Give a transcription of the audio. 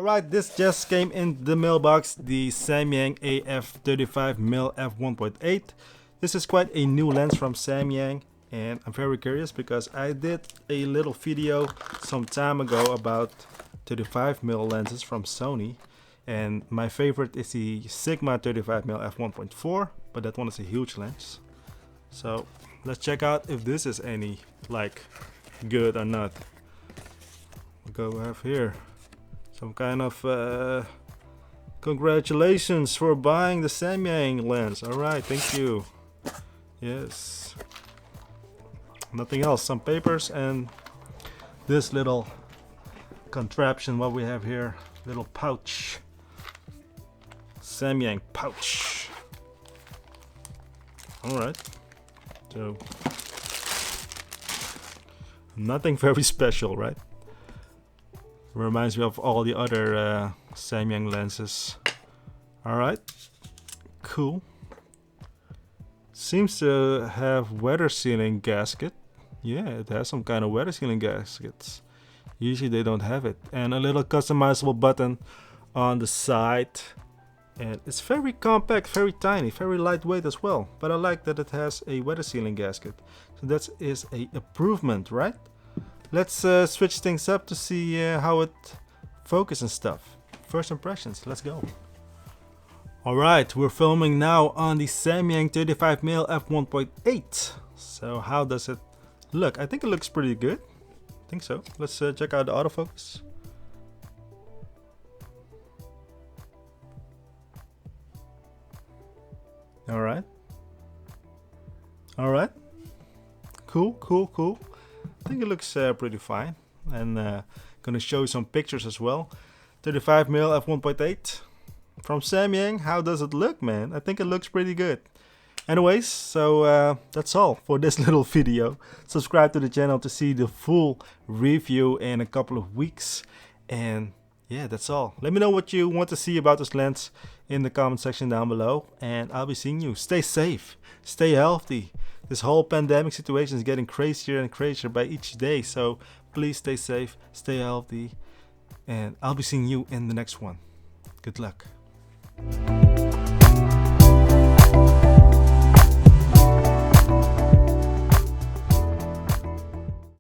Alright, this just came in the mailbox, the Samyang AF 35mm F1.8. This is quite a new lens from Samyang, and I'm very curious because I did a little video some time ago about 35mm lenses from Sony, and my favorite is the Sigma 35mm F1.4, but that one is a huge lens. So let's check out if this is any like good or not. We'll go have here some kind of congratulations for buying the Samyang lens. Alright, thank you. Yes. Nothing else, some papers and this little contraption, what we have here, little pouch. Samyang pouch. Alright. So nothing very special, right? Reminds me of all the other Samyang lenses. Alright, cool. Seems to have weather sealing gasket. Yeah, it has some kind of weather sealing gaskets. Usually they don't have it. And a little customizable button on the side. And it's very compact, very tiny, very lightweight as well. But I like that it has a weather sealing gasket. So that is a improvement, right? Let's switch things up to see how it focuses and stuff. First impressions, let's go. Alright, we're filming now on the Samyang 35mm F1.8. So how does it look? I think it looks pretty good. I think so. Let's check out the autofocus. Alright. Alright. Cool, cool, cool. I think it looks pretty fine, and gonna show you some pictures as well. 35mm F1.8 from Samyang. How does it look, man? I think it looks pretty good. Anyways, so that's all for this little video. Subscribe to the channel to see the full review in a couple of weeks, and yeah, that's all. Let me know what you want to see about this lens in the comment section down below, and I'll be seeing you. Stay safe, stay healthy. This whole pandemic situation is getting crazier and crazier by each day, so please stay safe, stay healthy, and I'll be seeing you in the next one. Good luck.